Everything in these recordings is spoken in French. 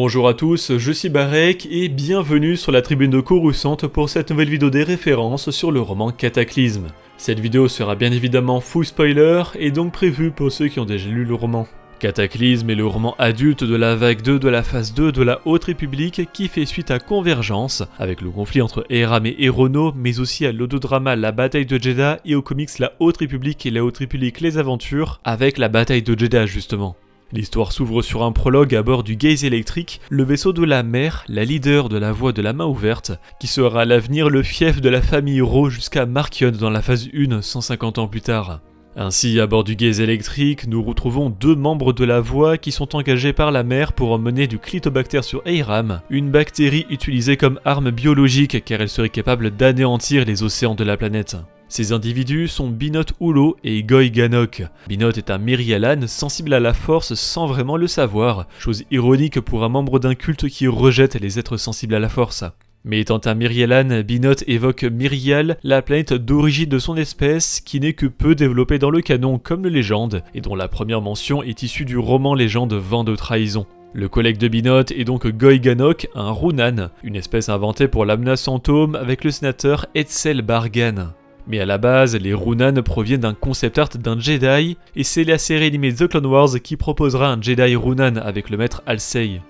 Bonjour à tous, je suis Barek et bienvenue sur la tribune de Coruscant pour cette nouvelle vidéo des références sur le roman Cataclysme. Cette vidéo sera bien évidemment full spoiler et donc prévue pour ceux qui ont déjà lu le roman. Cataclysme est le roman adulte de la vague 2 de la phase 2 de la Haute République qui fait suite à Convergence, avec le conflit entre Aram et Erono, mais aussi à l'autodrama La Bataille de Jedha et aux comics La Haute République et La Haute République Les Aventures, avec la bataille de Jedha justement. L'histoire s'ouvre sur un prologue à bord du Gaze électrique, le vaisseau de la mer, la leader de la voie de la main ouverte, qui sera à l'avenir le fief de la famille Ro jusqu'à Marchion dans la phase 1 150 ans plus tard. Ainsi, à bord du Gaze électrique, nous retrouvons deux membres de la voie qui sont engagés par la mer pour emmener du Clitobacter sur Aram, une bactérie utilisée comme arme biologique car elle serait capable d'anéantir les océans de la planète. Ces individus sont Binot Ulo et Goy Ganok. Binot est un Merialan sensible à la force sans vraiment le savoir, chose ironique pour un membre d'un culte qui rejette les êtres sensibles à la force. Mais étant un Merialan, Binot évoque Myrial, la planète d'origine de son espèce, qui n'est que peu développée dans le canon comme le Légende, et dont la première mention est issue du roman Légende Vent de Trahison. Le collègue de Binot est donc Goy Ganok, un Runan, une espèce inventée pour l'Amna Santom avec le sénateur Etzel Bargan. Mais à la base, les Runan proviennent d'un concept art d'un Jedi, et c'est la série animée The Clone Wars qui proposera un Jedi Runan avec le maître Alcei.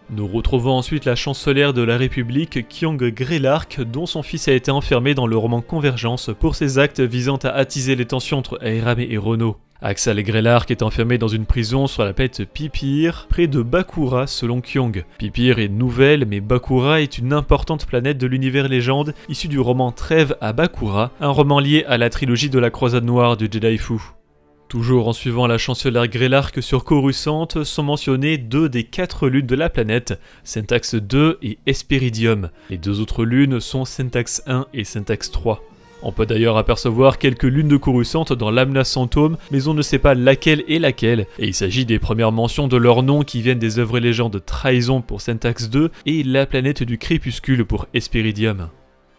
Nous retrouvons ensuite la chancelière de la République, Kyong Greylark, dont son fils a été enfermé dans le roman Convergence pour ses actes visant à attiser les tensions entre Aram et Erono. Axel Greylark est enfermé dans une prison sur la planète Pipir, près de Bakura selon Kyong. Pipir est nouvelle, mais Bakura est une importante planète de l'univers légende, issue du roman Trêve à Bakura, un roman lié à la trilogie de la Croisade Noire du Jedi Fu. Toujours en suivant la chancelière Greylark sur Coruscant, sont mentionnées deux des 4 lunes de la planète, Syntax 2 et Hesperidium. Les deux autres lunes sont Syntax 1 et Syntax 3. On peut d'ailleurs apercevoir quelques lunes de Coruscant dans l'Amna Santom, mais on ne sait pas laquelle est laquelle, et il s'agit des premières mentions de leurs noms qui viennent des œuvres et légendes Trahison pour Syntax 2 et La planète du crépuscule pour Hesperidium.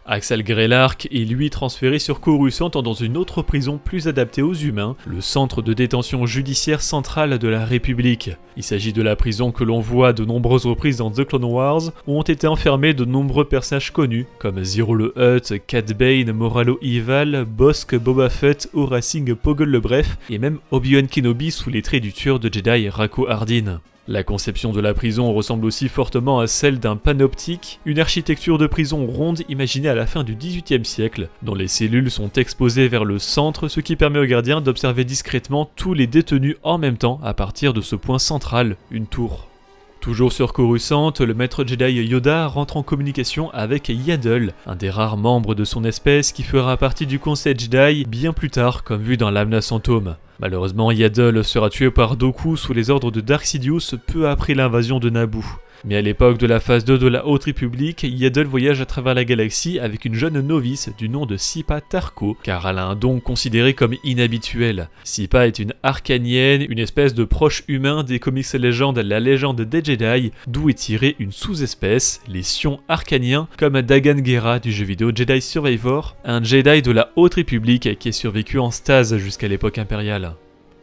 Axel Greylark est lui transféré sur Coruscant dans une autre prison plus adaptée aux humains, le centre de détention judiciaire central de la République. Il s'agit de la prison que l'on voit de nombreuses reprises dans The Clone Wars, où ont été enfermés de nombreux personnages connus, comme Ziro le Hutt, Cad Bane, Moralo Ival, Bossk, Boba Fett, Aurra Singh, Poggle le Bref, et même Obi-Wan Kenobi sous les traits du tueur de Jedi Rako Hardin. La conception de la prison ressemble aussi fortement à celle d'un panoptique, une architecture de prison ronde imaginée à la fin du XVIIIe siècle, dont les cellules sont exposées vers le centre, ce qui permet aux gardiens d'observer discrètement tous les détenus en même temps à partir de ce point central, une tour. Toujours sur Coruscant, le maître Jedi Yoda rentre en communication avec Yaddle, un des rares membres de son espèce qui fera partie du Conseil Jedi bien plus tard, comme vu dans l'Amna Santom. Malheureusement, Yaddle sera tué par Dooku sous les ordres de Dark Sidious peu après l'invasion de Naboo. Mais à l'époque de la phase 2 de la Haute République, Yaddle voyage à travers la galaxie avec une jeune novice du nom de Sipa Tarko, car elle a un don considéré comme inhabituel. Sipa est une Arcanienne, une espèce de proche humain des comics légendes La Légende des Jedi, d'où est tirée une sous-espèce, les Sions Arcaniens, comme Dagan Gera du jeu vidéo Jedi Survivor, un Jedi de la Haute République qui est survécu en stase jusqu'à l'époque impériale.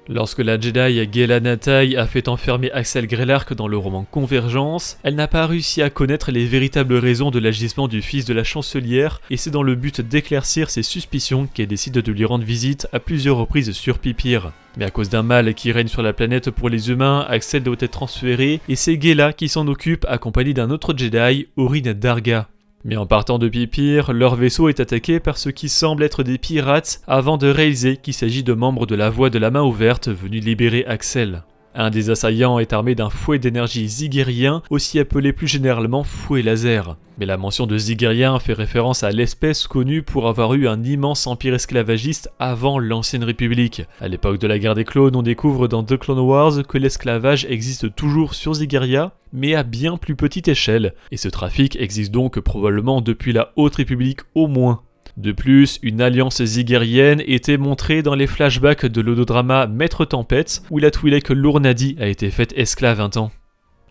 Lorsque la Jedi Gela Natai a fait enfermer Axel Greylark dans le roman Convergence, elle n'a pas réussi à connaître les véritables raisons de l'agissement du fils de la chancelière, et c'est dans le but d'éclaircir ses suspicions qu'elle décide de lui rendre visite à plusieurs reprises sur Pipir. Mais à cause d'un mal qui règne sur la planète pour les humains, Axel doit être transféré, et c'est Gela qui s'en occupe accompagné d'un autre Jedi, Orin Darga. Mais en partant de Pipir, leur vaisseau est attaqué par ce qui semble être des pirates avant de réaliser qu'il s'agit de membres de la voie de la main ouverte venus libérer Axel. Un des assaillants est armé d'un fouet d'énergie zigérien, aussi appelé plus généralement fouet laser. Mais la mention de zigérien fait référence à l'espèce connue pour avoir eu un immense empire esclavagiste avant l'Ancienne République. À l'époque de la guerre des clones, on découvre dans The Clone Wars que l'esclavage existe toujours sur Zygerria, mais à bien plus petite échelle, et ce trafic existe donc probablement depuis la Haute République au moins. De plus, une alliance zygérienne était montrée dans les flashbacks de l'autodrama Maître Tempête, où la Twi'lek Lournadi a été faite esclave un temps.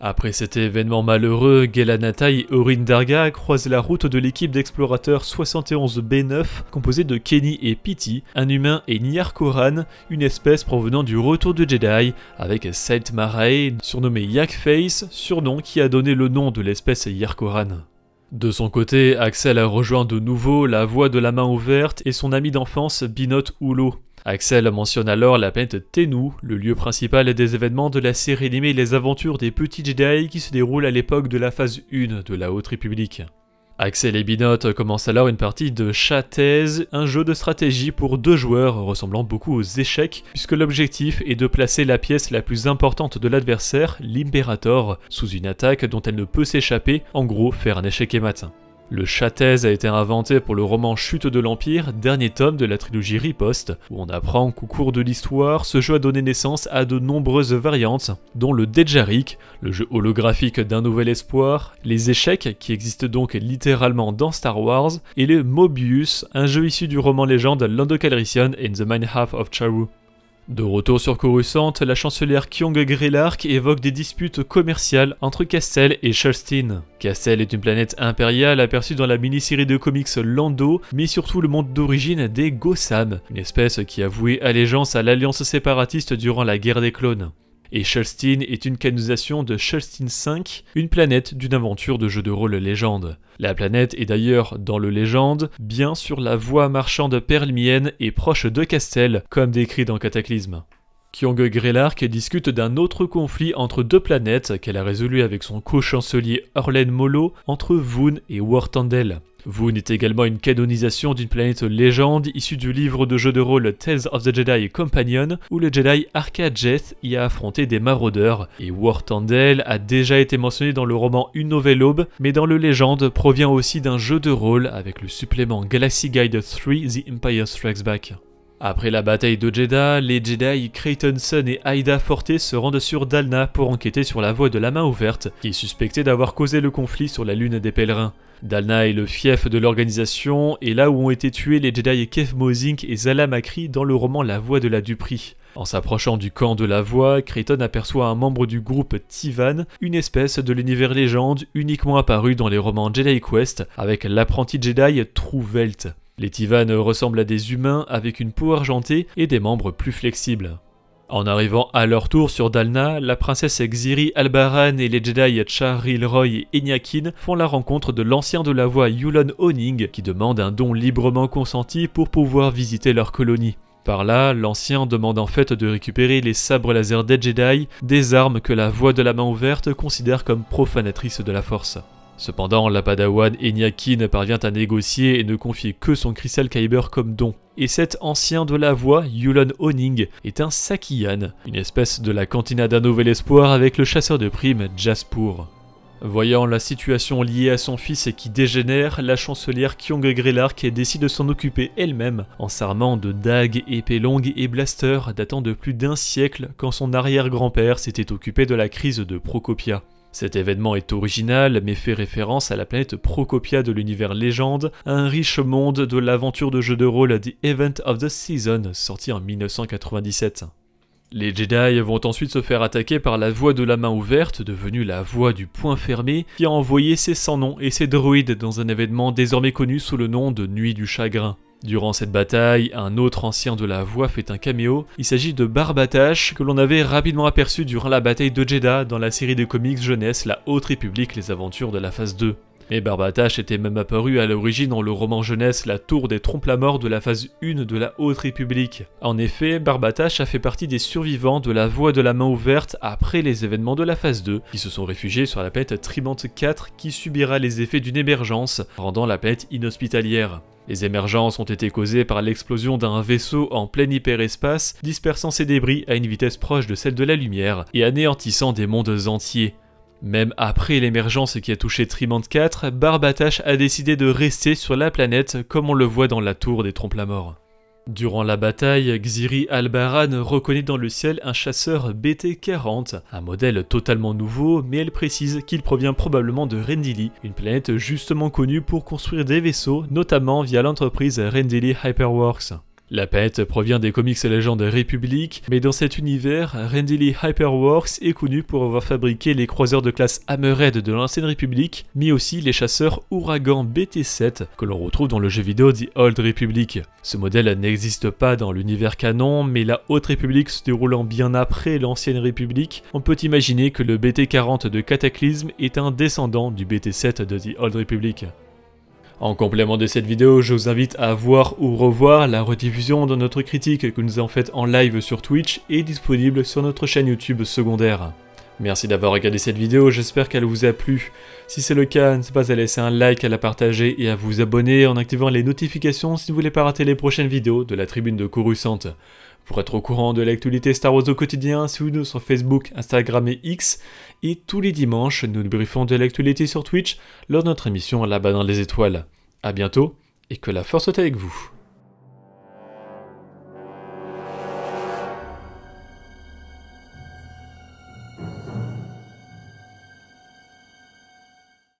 Après cet événement malheureux, Gelanatai et Orin Darga croisent la route de l'équipe d'explorateurs 71B9 composée de Kenny et Pity, un humain, et Nyar Koran, une espèce provenant du retour de Jedi, avec Saint Marae, surnommé Yakface, surnom qui a donné le nom de l'espèce Yarkoran. De son côté, Axel a rejoint de nouveau la Voie de la Main Ouverte et son ami d'enfance Binot Ulo. Axel mentionne alors la planète Tennu, le lieu principal des événements de la série animée Les Aventures des Petits Jedi qui se déroule à l'époque de la phase 1 de la Haute République. Axel et Binot commencent alors une partie de Shatez, un jeu de stratégie pour 2 joueurs ressemblant beaucoup aux échecs, puisque l'objectif est de placer la pièce la plus importante de l'adversaire, l'Imperator, sous une attaque dont elle ne peut s'échapper, en gros faire un échec et mat. Le Shatez a été inventé pour le roman Chute de l'Empire, dernier tome de la trilogie Riposte, où on apprend qu'au cours de l'histoire, ce jeu a donné naissance à de nombreuses variantes, dont le Dejarik, le jeu holographique d'un nouvel espoir, les échecs, qui existent donc littéralement dans Star Wars, et le Mobius, un jeu issu du roman légende Lando Calrissian and the Mine Half of Charu. De retour sur Coruscant, la chancelière Kyong Grelark évoque des disputes commerciales entre Castel et Shulstin. Castel est une planète impériale aperçue dans la mini-série de comics Lando, mais surtout le monde d'origine des Gossam, une espèce qui a voué allégeance à l'alliance séparatiste durant la guerre des clones. Et Shulstin est une canonisation de Shulstin V, une planète d'une aventure de jeu de rôle légende. La planète est d'ailleurs, dans le légende, bien sur la voie marchande perlmienne et proche de Castel, comme décrit dans Cataclysme. Kyong Grelark discute d'un autre conflit entre 2 planètes qu'elle a résolu avec son co-chancelier Orlen Molo entre Voon et Wartandel. Voon est également une canonisation d'une planète légende issue du livre de jeu de rôle Tales of the Jedi Companion, où le Jedi Arca-Jeth y a affronté des maraudeurs, et Wartandel a déjà été mentionné dans le roman Une Nouvelle Aube, mais dans le légende provient aussi d'un jeu de rôle avec le supplément Galaxy Guide 3 The Empire Strikes Back. Après la bataille de Jedha, les Jedi Creighton Sun et Aida Forte se rendent sur Dalna pour enquêter sur la Voie de la Main Ouverte, qui est suspectée d'avoir causé le conflit sur la Lune des Pèlerins. Dalna est le fief de l'organisation et là où ont été tués les Jedi Kef Mozink et Zala Makri dans le roman La Voie de la Dupri. En s'approchant du camp de la Voie, Creighton aperçoit un membre du groupe Tivan, une espèce de l'univers légende uniquement apparu dans les romans Jedi Quest, avec l'apprenti Jedi Trouvelt. Les Tivan ressemblent à des humains avec une peau argentée et des membres plus flexibles. En arrivant à leur tour sur Dalna, la princesse Xiri Albaran et les Jedi Char Rilroy et Enyakin font la rencontre de l'ancien de la Voie Yulon Oning qui demande un don librement consenti pour pouvoir visiter leur colonie. Par là, l'ancien demande en fait de récupérer les sabres laser des Jedi, des armes que la Voie de la Main Ouverte considère comme profanatrices de la Force. Cependant, la padawan Enyakin parvient à négocier et ne confier que son Crystal Kyber comme don. Et cet ancien de la Voie, Yulon Oning, est un Sakiyan, une espèce de la cantina d'un nouvel espoir avec le chasseur de primes Jaspur. Voyant la situation liée à son fils qui dégénère, la chancelière Kyong Grelark décide de s'en occuper elle-même, en s'armant de dagues, épées longues et blasters datant de plus d'1 siècle quand son arrière-grand-père s'était occupé de la crise de Procopia. Cet événement est original, mais fait référence à la planète Procopia de l'univers légende, un riche monde de l'aventure de jeu de rôle The Event of the Season, sorti en 1997. Les Jedi vont ensuite se faire attaquer par la Voie de la Main Ouverte, devenue la Voie du Poing Fermé, qui a envoyé ses sans-noms et ses droïdes dans un événement désormais connu sous le nom de Nuit du Chagrin. Durant cette bataille, un autre ancien de la Voie fait un caméo, il s'agit de Barbatash, que l'on avait rapidement aperçu durant la bataille de Jedha dans la série de comics jeunesse La Haute République, les aventures de la phase 2. Mais Barbatash était même apparu à l'origine dans le roman jeunesse La Tour des Trompes-la-Mort de la phase 1 de la Haute République. En effet, Barbatash a fait partie des survivants de la Voie de la Main Ouverte après les événements de la phase 2, qui se sont réfugiés sur la planète Tribant 4 qui subira les effets d'une émergence, rendant la planète inhospitalière. Les émergences ont été causées par l'explosion d'un vaisseau en plein hyperespace, dispersant ses débris à une vitesse proche de celle de la lumière et anéantissant des mondes entiers. Même après l'émergence qui a touché Tribant 4, Barbatash a décidé de rester sur la planète comme on le voit dans la Tour des Trompes-la-Mort. Durant la bataille, Xiri Albaran reconnaît dans le ciel un chasseur BT-40, un modèle totalement nouveau, mais elle précise qu'il provient probablement de Rendili, une planète justement connue pour construire des vaisseaux, notamment via l'entreprise Rendili Hyperworks. La planète provient des comics Legends République, mais dans cet univers, Randy Lee Hyperworks est connu pour avoir fabriqué les croiseurs de classe Hammerhead de l'ancienne République, mais aussi les chasseurs Ouragan BT-7 que l'on retrouve dans le jeu vidéo The Old Republic. Ce modèle n'existe pas dans l'univers canon, mais la Haute République se déroulant bien après l'ancienne République, on peut imaginer que le BT-40 de Cataclysme est un descendant du BT-7 de The Old Republic. En complément de cette vidéo, je vous invite à voir ou revoir la rediffusion de notre critique que nous avons faite en live sur Twitch et disponible sur notre chaîne YouTube secondaire. Merci d'avoir regardé cette vidéo, j'espère qu'elle vous a plu. Si c'est le cas, n'hésitez pas à laisser un like, à la partager et à vous abonner en activant les notifications si vous ne voulez pas rater les prochaines vidéos de la Tribune de Coruscant. Pour être au courant de l'actualité Star Wars au quotidien, suivez-nous sur Facebook, Instagram et X. Et tous les dimanches, nous briefons de l'actualité sur Twitch lors de notre émission là-bas dans les étoiles. A bientôt et que la force soit avec vous.